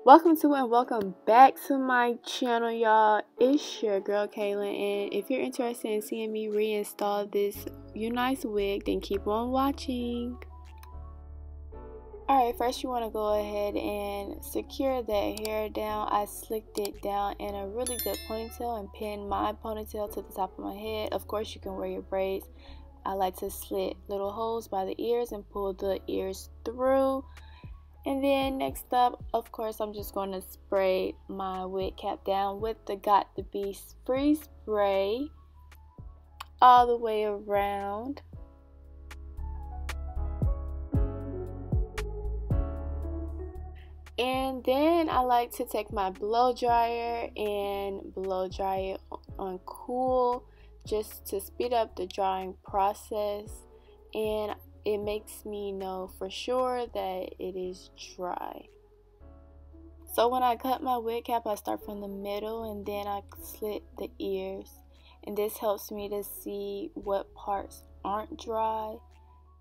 Welcome to and welcome back to my channel, y'all. It's your girl Kaylin, and if you're interested in seeing me reinstall this Unice wig, then keep on watching. Alright, first you want to go ahead and secure that hair down. I slicked it down in a really good ponytail and pinned my ponytail to the top of my head. Of course, you can wear your braids. I like to slit little holes by the ears and pull the ears through. And then next up, of course, I'm just going to spray my wig cap down with the Got to Be Free spray all the way around. And then I like to take my blow dryer and blow dry it on cool just to speed up the drying process, and it makes me know for sure that it is dry. So when I cut my wig cap, I start from the middle and then I slit the ears, and this helps me to see what parts aren't dry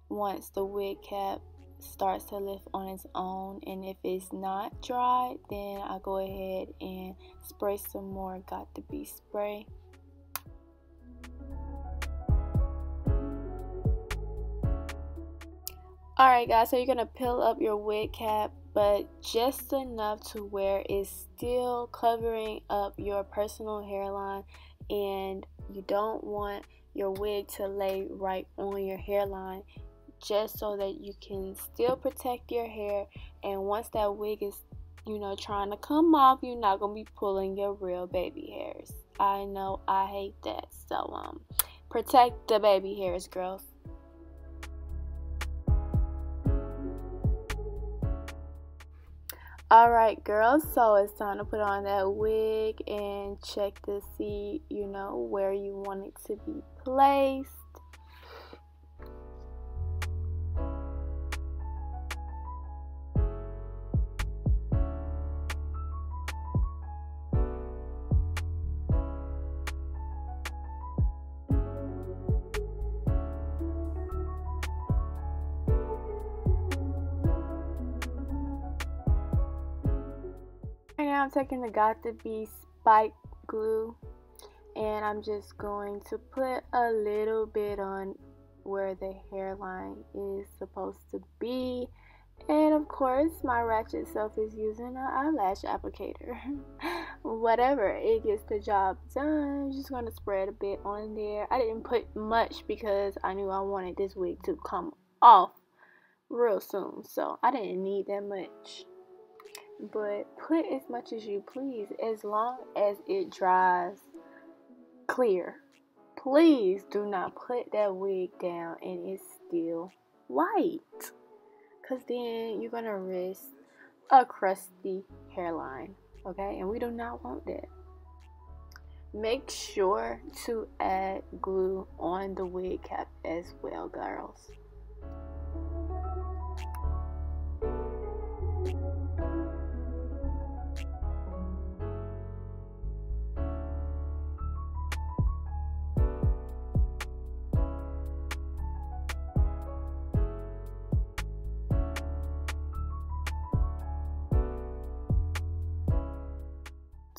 once the wig cap starts to lift on its own. And if it's not dry, then I go ahead and spray some more Got to Be spray. Alright guys, so you're going to peel up your wig cap, but just enough to where it's still covering up your personal hairline, and you don't want your wig to lay right on your hairline, just so that you can still protect your hair. And once that wig is, trying to come off, you're not going to be pulling your real baby hairs. I know, I hate that. So, protect the baby hairs, girls. Alright girls, so it's time to put on that wig and check to see, where you want it to be placed. Right now I'm taking the Got to Be spike glue, and I'm just going to put a little bit on where the hairline is supposed to be. And of course, my ratchet self is using an eyelash applicator. Whatever, it gets the job done. I'm just going to spread a bit on there. I didn't put much because I knew I wanted this wig to come off real soon, so I didn't need that much. But put as much as you please, as long as it dries clear. Please do not put that wig down and it's still white, because then you're going to risk a crusty hairline, okay? And we do not want that. Make sure to add glue on the wig cap as well, girls.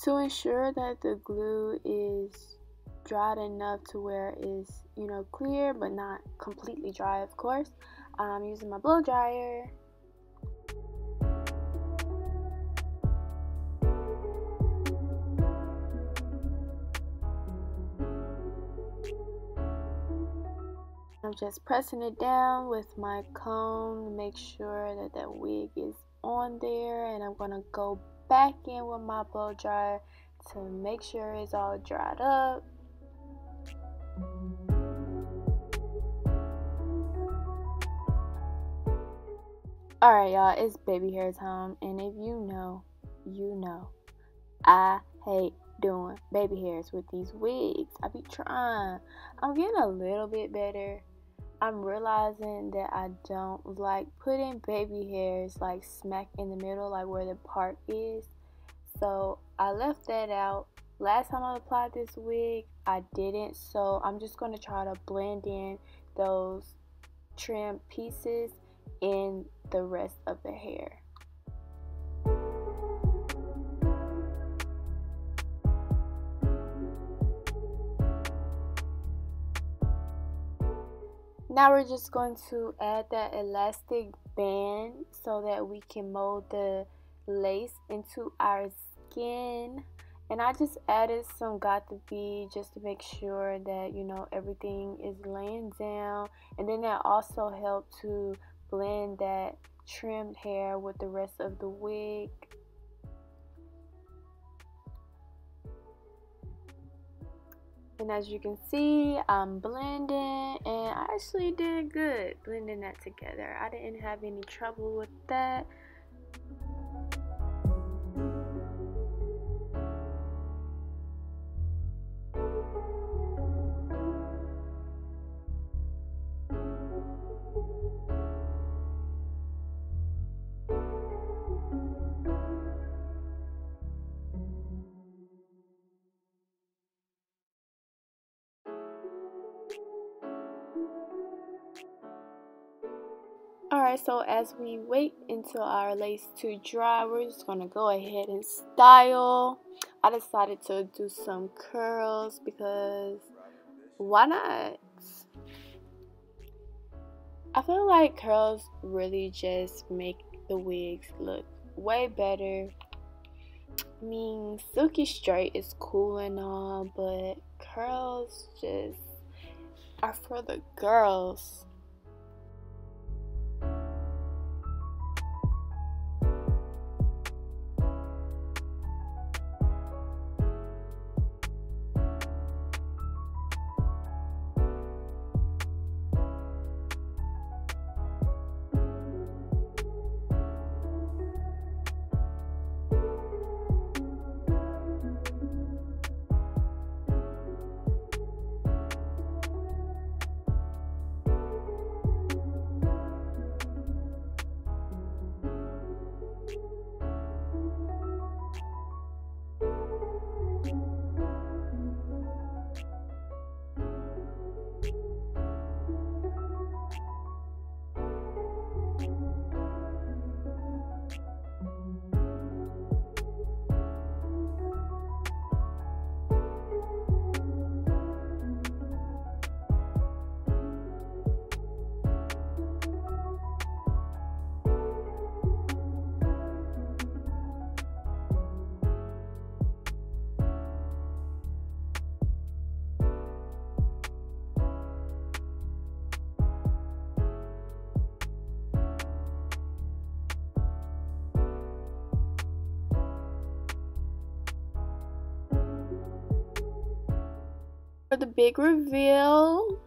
To ensure that the glue is dried enough to where it's, clear but not completely dry, of course, I'm using my blow dryer. I'm just pressing it down with my comb to make sure that that wig is on there, and I'm going to go back in with my blow dryer to make sure it's all dried up. Alright y'all, it's baby hair time, and if you know, I hate doing baby hairs with these wigs. I be trying. I'm getting a little bit better. I'm realizing that I don't like putting baby hairs like smack in the middle, like where the part is. So I left that out. Last time I applied this wig, I didn't. So I'm just going to try to blend in those trim pieces in the rest of the hair. Now we're just going to add that elastic band so that we can mold the lace into our skin. And I just added some Got2b just to make sure that, you know, everything is laying down. And then that also helped to blend that trimmed hair with the rest of the wig. And as you can see, I'm blending, and I actually did good blending that together. I didn't have any trouble with that. Alright, so as we wait until our lace to dry, we're just going to go ahead and style. I decided to do some curls because why not? I feel like curls really just make the wigs look way better. I mean, silky straight is cool and all, but curls just are for the girls. For the big reveal.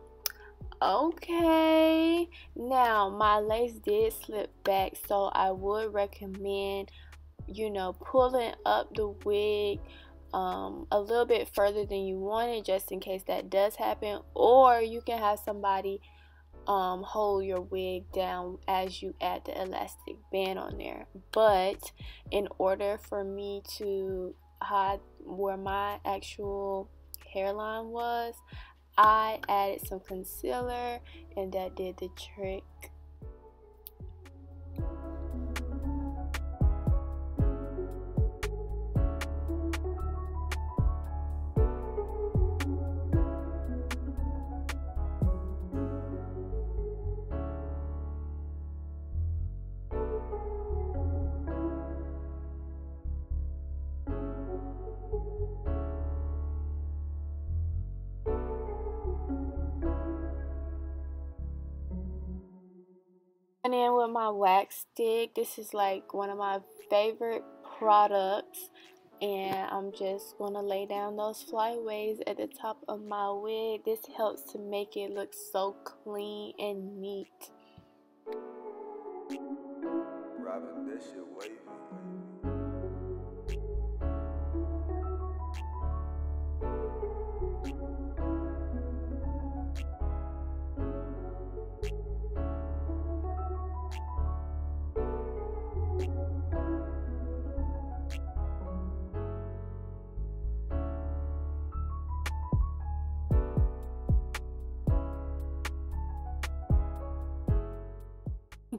Okay, now my lace did slip back, so I would recommend, you know, pulling up the wig a little bit further than you wanted, just in case that does happen. Or you can have somebody hold your wig down as you add the elastic band on there. But in order for me to hide where my actual hairline was, I added some concealer, and that did the trick. And then with my wax stick, this is like one of my favorite products, and I'm just gonna lay down those flyaways at the top of my wig. This helps to make it look so clean and neat. Robin, that shit wavy.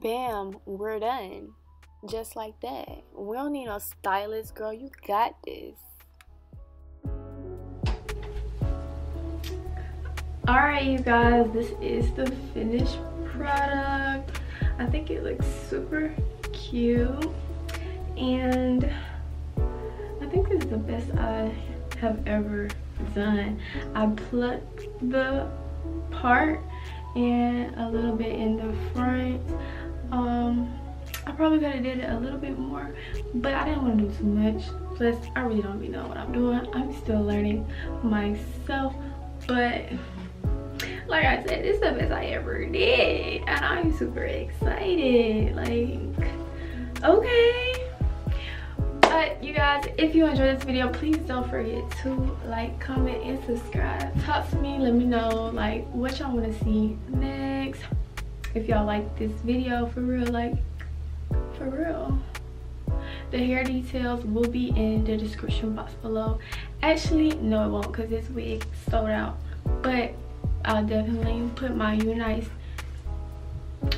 Bam, we're done. Just like that. We don't need no stylist, girl. You got this. Alright, you guys, this is the finished product. I think it looks super cute, and I think this is the best I have ever done. I plucked the part and a little bit in the front. I probably could have did it a little bit more, but I didn't want to do too much. Plus, I really don't even know what I'm doing. I'm still learning myself, but like I said, this is the best I ever did, and I'm super excited. Like, okay. But you guys, if you enjoyed this video, please don't forget to like, comment, and subscribe. Talk to me, let me know like what y'all want to see next. If y'all like this video for real, like for real. The hair details will be in the description box below. Actually, no it won't, because this wig sold out, but I'll definitely put my Unice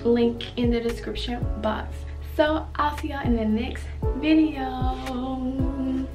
link in the description box. So I'll see y'all in the next video.